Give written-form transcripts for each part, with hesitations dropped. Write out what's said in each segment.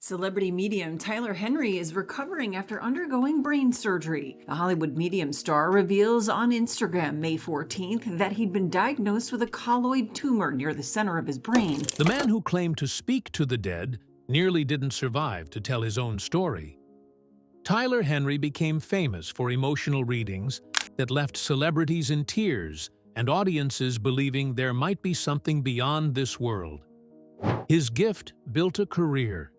Celebrity medium Tyler Henry is recovering after undergoing brain surgery. The Hollywood medium star reveals on Instagram May 14th that he'd been diagnosed with a colloid tumor near the center of his brain. The man who claimed to speak to the dead nearly didn't survive to tell his own story. Tyler Henry became famous for emotional readings that left celebrities in tears and audiences believing there might be something beyond this world. His gift built a career.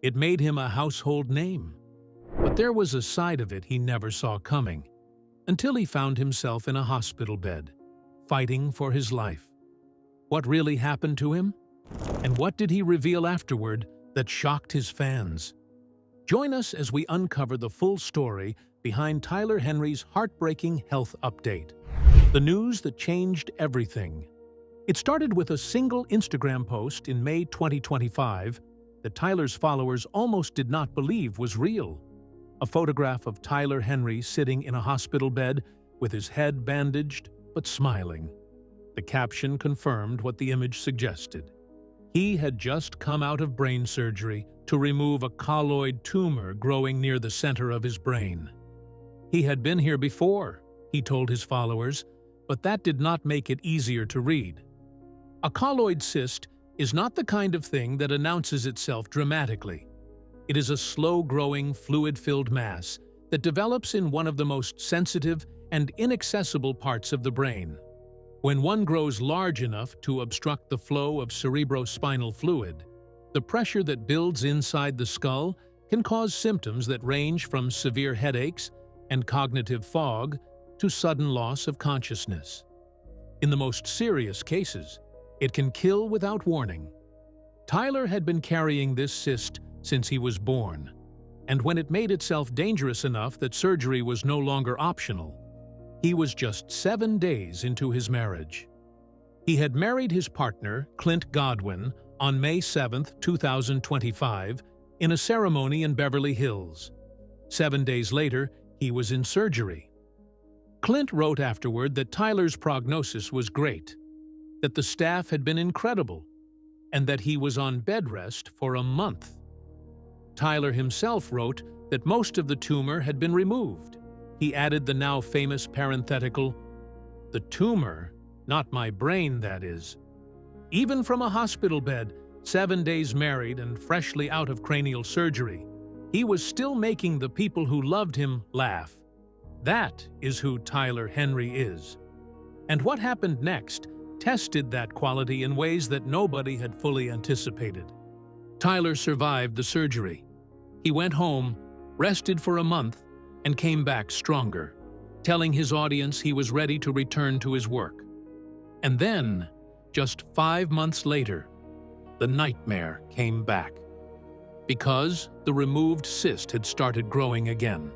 It made him a household name. But there was a side of it he never saw coming, until he found himself in a hospital bed, fighting for his life. What really happened to him? And what did he reveal afterward that shocked his fans? Join us as we uncover the full story behind Tyler Henry's heartbreaking health update. The news that changed everything. It started with a single Instagram post in May 2025 that Tyler's followers almost did not believe was real. A photograph of Tyler Henry sitting in a hospital bed with his head bandaged but smiling. The caption confirmed what the image suggested. He had just come out of brain surgery to remove a colloid tumor growing near the center of his brain. He had been here before, he told his followers, but that did not make it easier to read. A colloid cyst is not the kind of thing that announces itself dramatically. It is a slow-growing, fluid-filled mass that develops in one of the most sensitive and inaccessible parts of the brain. When one grows large enough to obstruct the flow of cerebrospinal fluid, the pressure that builds inside the skull can cause symptoms that range from severe headaches and cognitive fog to sudden loss of consciousness. In the most serious cases, it can kill without warning. Tyler had been carrying this cyst since he was born, and when it made itself dangerous enough that surgery was no longer optional, he was just 7 days into his marriage. He had married his partner, Clint Godwin, on May 7, 2025, in a ceremony in Beverly Hills. 7 days later, he was in surgery. Clint wrote afterward that Tyler's prognosis was great, that the staff had been incredible, and that he was on bed rest for a month. Tyler himself wrote that most of the tumor had been removed. He added the now famous parenthetical, "The tumor, not my brain, that is." Even from a hospital bed, 7 days married and freshly out of cranial surgery, he was still making the people who loved him laugh. That is who Tyler Henry is. And what happened next tested that quality in ways that nobody had fully anticipated. Tyler survived the surgery. He went home, rested for a month, and came back stronger, telling his audience he was ready to return to his work. And then, just 5 months later, the nightmare came back, because the removed cyst had started growing again.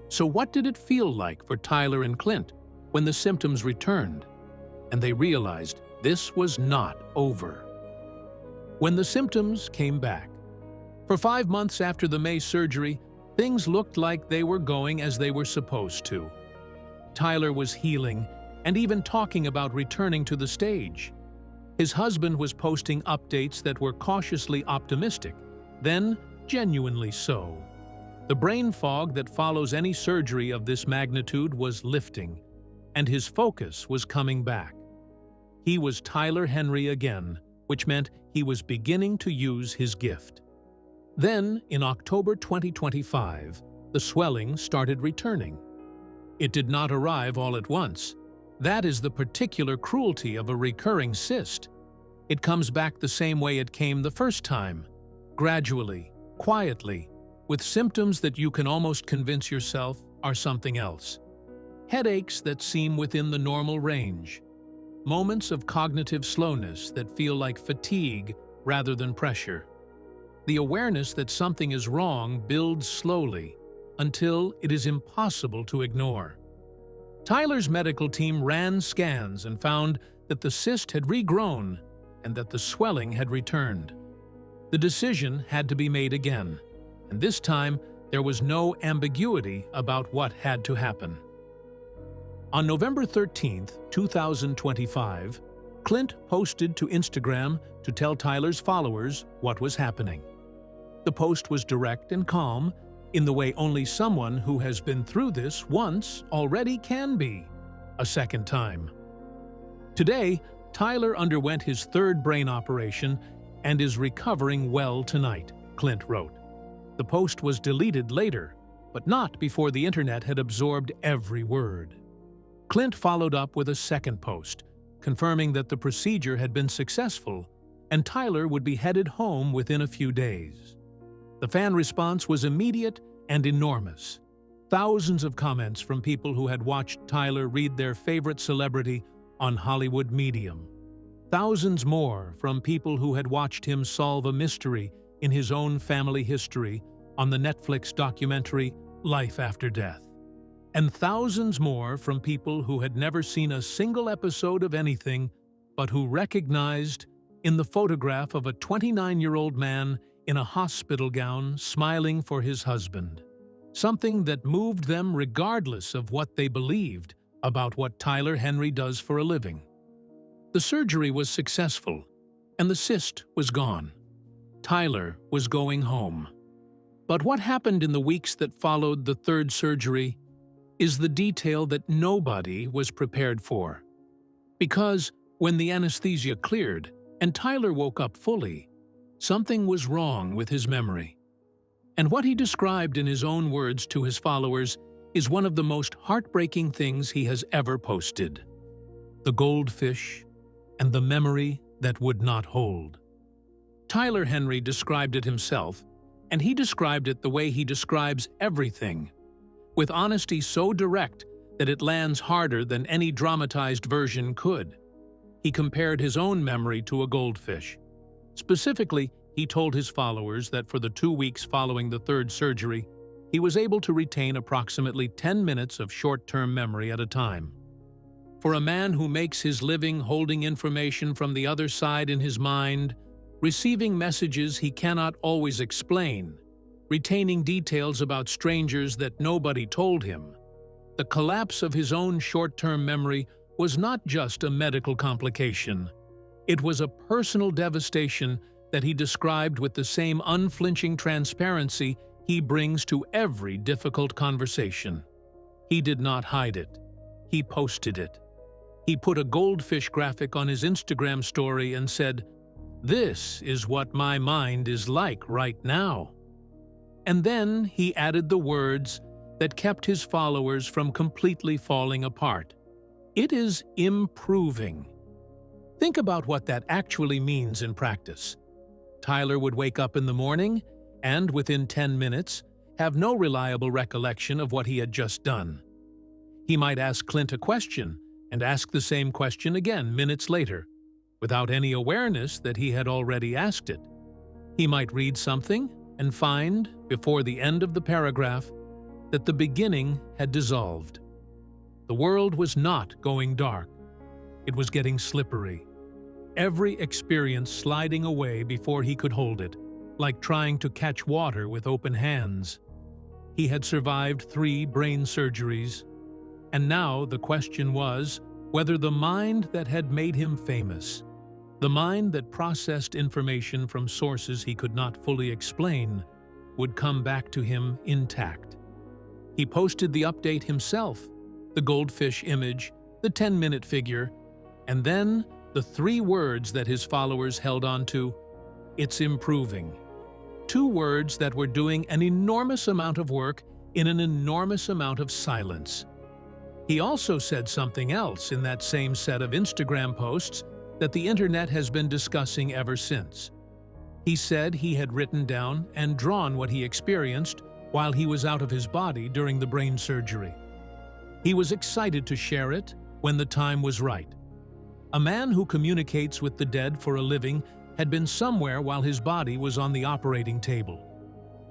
So what did it feel like for Tyler and Clint when the symptoms returned, and they realized this was not over? When the symptoms came back, for 5 months after the May surgery, things looked like they were going as they were supposed to. Tyler was healing and even talking about returning to the stage. His husband was posting updates that were cautiously optimistic, then genuinely so. The brain fog that follows any surgery of this magnitude was lifting, and his focus was coming back. He was Tyler Henry again, which meant he was beginning to use his gift. Then, in October 2025, the swelling started returning. It did not arrive all at once. That is the particular cruelty of a recurring cyst. It comes back the same way it came the first time, gradually, quietly, with symptoms that you can almost convince yourself are something else. Headaches that seem within the normal range. Moments of cognitive slowness that feel like fatigue rather than pressure. The awareness that something is wrong builds slowly until it is impossible to ignore. Tyler's medical team ran scans and found that the cyst had regrown and that the swelling had returned. The decision had to be made again, and this time there was no ambiguity about what had to happen. On November 13, 2025, Clint posted to Instagram to tell Tyler's followers what was happening. The post was direct and calm, in the way only someone who has been through this once already can be, a second time. Today, Tyler underwent his third brain operation and is recovering well tonight, Clint wrote. The post was deleted later, but not before the internet had absorbed every word. Clint followed up with a second post, confirming that the procedure had been successful and Tyler would be headed home within a few days. The fan response was immediate and enormous. Thousands of comments from people who had watched Tyler read their favorite celebrity on Hollywood Medium. Thousands more from people who had watched him solve a mystery in his own family history on the Netflix documentary Life After Death. And thousands more from people who had never seen a single episode of anything, but who recognized in the photograph of a 29-year-old man in a hospital gown smiling for his husband, something that moved them regardless of what they believed about what Tyler Henry does for a living. The surgery was successful, and the cyst was gone. Tyler was going home. But what happened in the weeks that followed the third surgery is the detail that nobody was prepared for. Because when the anesthesia cleared and Tyler woke up fully, something was wrong with his memory. And what he described in his own words to his followers is one of the most heartbreaking things he has ever posted: the goldfish and the memory that would not hold. Tyler Henry described it himself, and he described it the way he describes everything, with honesty so direct that it lands harder than any dramatized version could. He compared his own memory to a goldfish. Specifically, he told his followers that for the 2 weeks following the third surgery, he was able to retain approximately 10 minutes of short-term memory at a time. For a man who makes his living holding information from the other side in his mind, receiving messages he cannot always explain, retaining details about strangers that nobody told him, the collapse of his own short-term memory was not just a medical complication. It was a personal devastation that he described with the same unflinching transparency he brings to every difficult conversation. He did not hide it. He posted it. He put a goldfish graphic on his Instagram story and said, "This is what my mind is like right now." And then he added the words that kept his followers from completely falling apart. It is improving. Think about what that actually means in practice. Tyler would wake up in the morning and, within 10 minutes, have no reliable recollection of what he had just done. He might ask Clint a question and ask the same question again minutes later, without any awareness that he had already asked it. He might read something and find, before the end of the paragraph, that the beginning had dissolved. The world was not going dark. It was getting slippery. Every experience sliding away before he could hold it, like trying to catch water with open hands. He had survived 3 brain surgeries, and now the question was whether the mind that had made him famous, the mind that processed information from sources he could not fully explain, would come back to him intact. He posted the update himself, the goldfish image, the 10-minute figure, and then the 3 words that his followers held on to: "It's improving." 2 words that were doing an enormous amount of work in an enormous amount of silence. He also said something else in that same set of Instagram posts that the internet has been discussing ever since. He said he had written down and drawn what he experienced while he was out of his body during the brain surgery. He was excited to share it when the time was right. A man who communicates with the dead for a living had been somewhere while his body was on the operating table.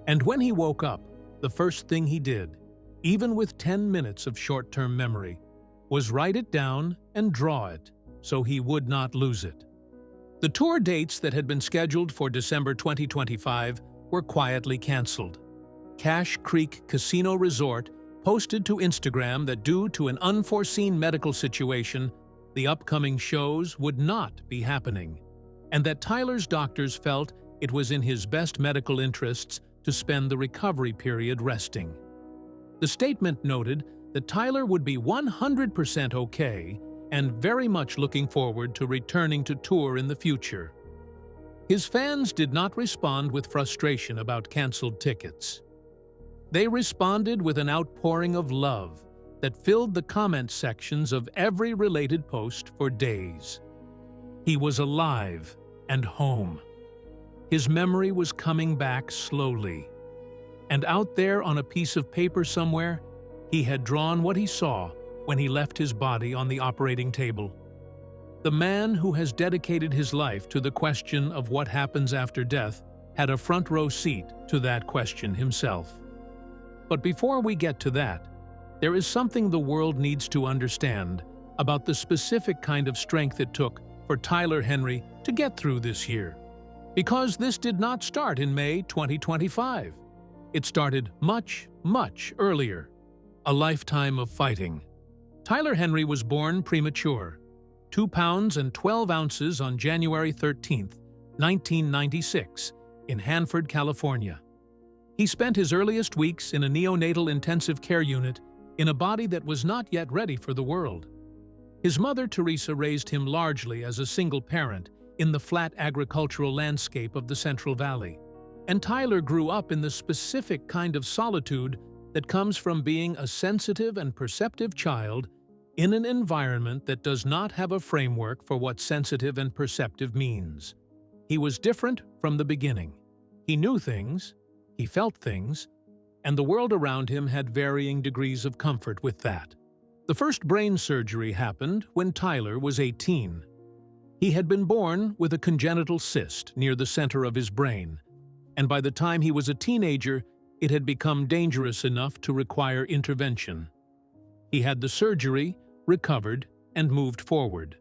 And when he woke up, the first thing he did, even with 10 minutes of short-term memory, was write it down and draw it so he would not lose it. The tour dates that had been scheduled for December 2025 were quietly canceled. Cache Creek Casino Resort posted to Instagram that due to an unforeseen medical situation, the upcoming shows would not be happening, and that Tyler's doctors felt it was in his best medical interests to spend the recovery period resting. The statement noted that Tyler would be 100% okay and very much looking forward to returning to tour in the future. His fans did not respond with frustration about canceled tickets. They responded with an outpouring of love that filled the comment sections of every related post for days. He was alive and home. His memory was coming back slowly. And out there on a piece of paper somewhere, he had drawn what he saw when he left his body on the operating table. The man who has dedicated his life to the question of what happens after death had a front row seat to that question himself. But before we get to that, there is something the world needs to understand about the specific kind of strength it took for Tyler Henry to get through this year. Because this did not start in May 2025. It started much, much earlier. A lifetime of fighting. Tyler Henry was born premature, 2 pounds and 12 ounces on January 13, 1996, in Hanford, California. He spent his earliest weeks in a neonatal intensive care unit in a body that was not yet ready for the world. His mother, Teresa, raised him largely as a single parent in the flat agricultural landscape of the Central Valley. And Tyler grew up in the specific kind of solitude that comes from being a sensitive and perceptive child in an environment that does not have a framework for what sensitive and perceptive means. He was different from the beginning. He knew things, he felt things, and the world around him had varying degrees of comfort with that. The first brain surgery happened when Tyler was 18. He had been born with a congenital cyst near the center of his brain, and by the time he was a teenager, it had become dangerous enough to require intervention. He had the surgery, recovered, and moved forward.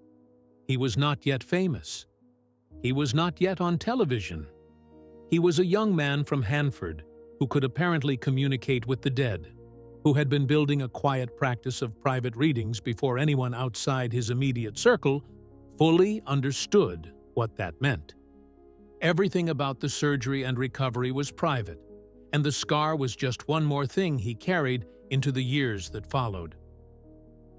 He was not yet famous. He was not yet on television. He was a young man from Hanford who could apparently communicate with the dead, who had been building a quiet practice of private readings before anyone outside his immediate circle fully understood what that meant. Everything about the surgery and recovery was private, and the scar was just one more thing he carried into the years that followed.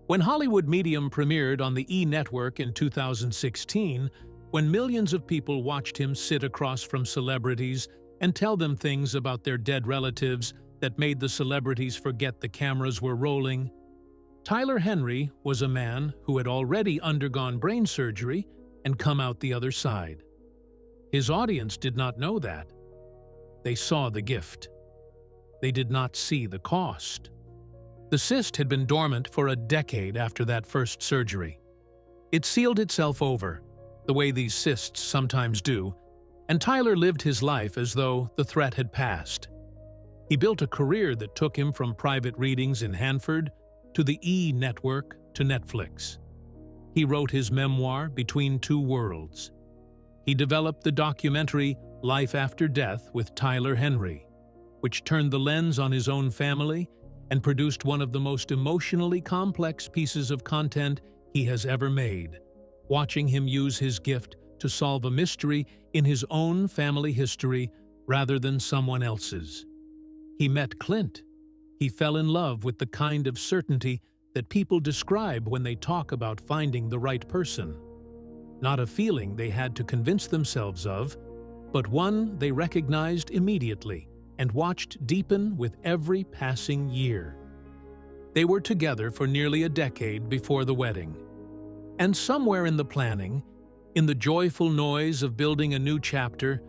When Hollywood Medium premiered on the E! Network in 2016, when millions of people watched him sit across from celebrities and tell them things about their dead relatives that made the celebrities forget the cameras were rolling, Tyler Henry was a man who had already undergone brain surgery and come out the other side. His audience did not know that. They saw the gift. They did not see the cost. The cyst had been dormant for a decade after that first surgery. It sealed itself over, the way these cysts sometimes do, and Tyler lived his life as though the threat had passed. He built a career that took him from private readings in Hanford to the E! Network to Netflix. He wrote his memoir, Between Two Worlds. He developed the documentary Life After Death with Tyler Henry, which turned the lens on his own family and produced one of the most emotionally complex pieces of content he has ever made, watching him use his gift to solve a mystery in his own family history rather than someone else's. He met Clint. He fell in love with the kind of certainty that people describe when they talk about finding the right person. Not a feeling they had to convince themselves of, but one they recognized immediately and watched deepen with every passing year. They were together for nearly a decade before the wedding. And somewhere in the planning, in the joyful noise of building a new chapter,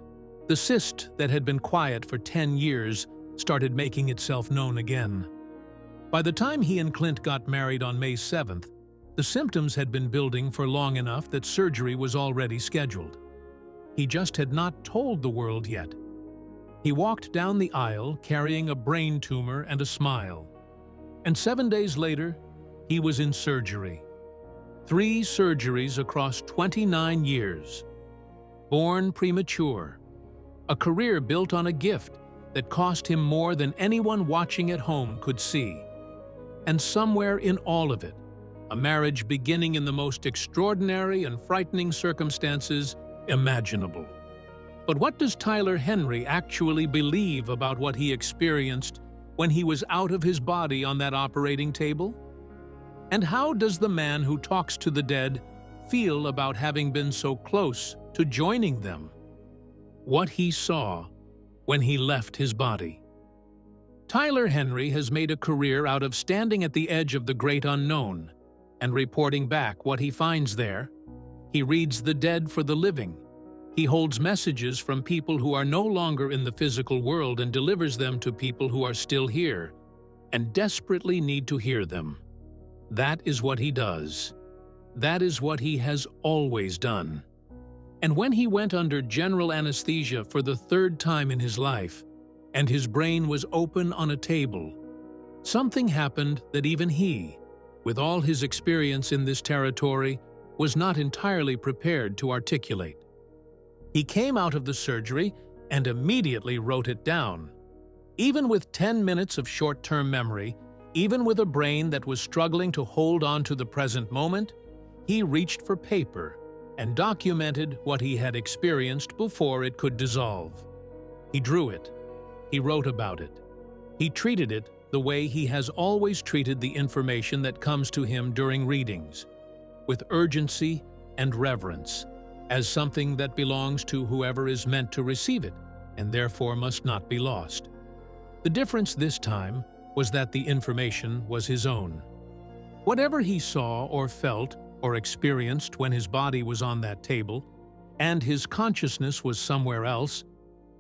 the cyst that had been quiet for 10 years started making itself known again. By the time he and Clint got married on May 7th, the symptoms had been building for long enough that surgery was already scheduled. He just had not told the world yet. He walked down the aisle carrying a brain tumor and a smile. And 7 days later, he was in surgery. 3 surgeries across 29 years. Born premature. A career built on a gift that cost him more than anyone watching at home could see. And somewhere in all of it, a marriage beginning in the most extraordinary and frightening circumstances imaginable. But what does Tyler Henry actually believe about what he experienced when he was out of his body on that operating table? And how does the man who talks to the dead feel about having been so close to joining them? What he saw when he left his body. Tyler Henry has made a career out of standing at the edge of the great unknown and reporting back what he finds there. He reads the dead for the living. He holds messages from people who are no longer in the physical world and delivers them to people who are still here and desperately need to hear them. That is what he does. That is what he has always done. And when he went under general anesthesia for the third time in his life, and his brain was open on a table, something happened that even he, with all his experience in this territory, was not entirely prepared to articulate. He came out of the surgery and immediately wrote it down. Even with 10 minutes of short-term memory, even with a brain that was struggling to hold on to the present moment, he reached for paper and documented what he had experienced before it could dissolve. He drew it. He wrote about it. He treated it the way he has always treated the information that comes to him during readings, with urgency and reverence, as something that belongs to whoever is meant to receive it, and therefore must not be lost. The difference this time was that the information was his own. Whatever he saw or felt or experienced when his body was on that table, and his consciousness was somewhere else,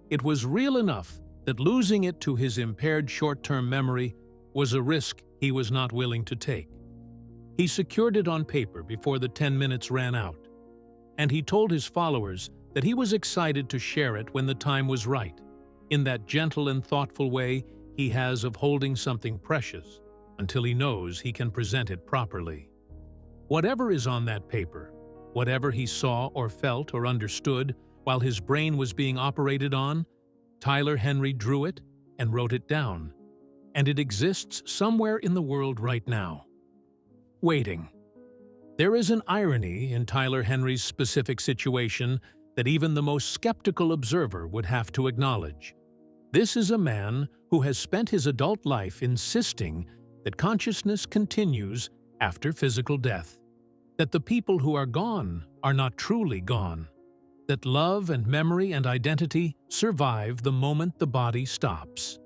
it was real enough that losing it to his impaired short-term memory was a risk he was not willing to take. He secured it on paper before the 10 minutes ran out, and he told his followers that he was excited to share it when the time was right, in that gentle and thoughtful way he has of holding something precious until he knows he can present it properly. Whatever is on that paper, whatever he saw or felt or understood while his brain was being operated on, Tyler Henry drew it and wrote it down, and it exists somewhere in the world right now. Waiting. There is an irony in Tyler Henry's specific situation that even the most skeptical observer would have to acknowledge. This is a man who has spent his adult life insisting that consciousness continues after physical death, that the people who are gone are not truly gone, that love and memory and identity survive the moment the body stops.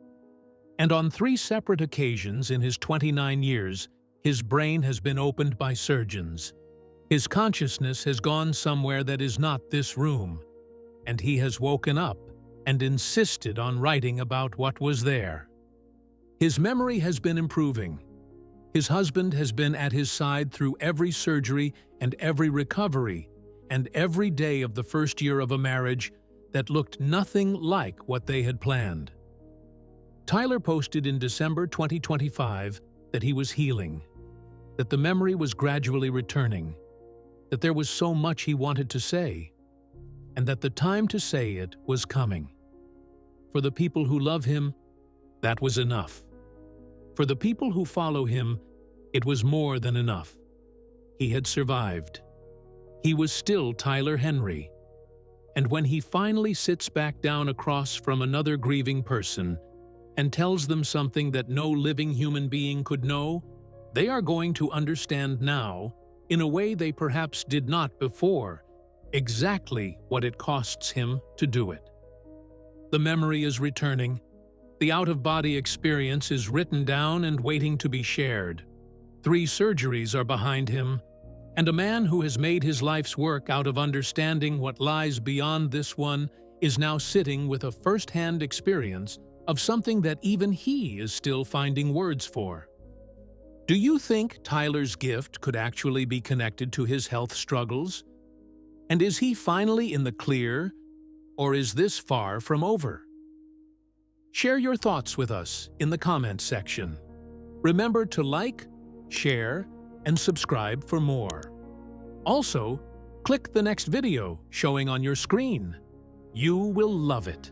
And on 3 separate occasions in his 29 years, his brain has been opened by surgeons. His consciousness has gone somewhere that is not this room, and he has woken up and insisted on writing about what was there. His memory has been improving. His husband has been at his side through every surgery and every recovery, and every day of the first year of a marriage that looked nothing like what they had planned. Tyler posted in December 2025 that he was healing, that the memory was gradually returning, that there was so much he wanted to say, and that the time to say it was coming. For the people who love him, that was enough. For the people who follow him, it was more than enough. He had survived. He was still Tyler Henry. And when he finally sits back down across from another grieving person and tells them something that no living human being could know, they are going to understand now, in a way they perhaps did not before, exactly what it costs him to do it. The memory is returning. The out-of-body experience is written down and waiting to be shared. 3 surgeries are behind him, and a man who has made his life's work out of understanding what lies beyond this one is now sitting with a first-hand experience of something that even he is still finding words for. Do you think Tyler's gift could actually be connected to his health struggles? And is he finally in the clear, or is this far from over? Share your thoughts with us in the comments section. Remember to like, share, and subscribe for more. Also, click the next video showing on your screen. You will love it.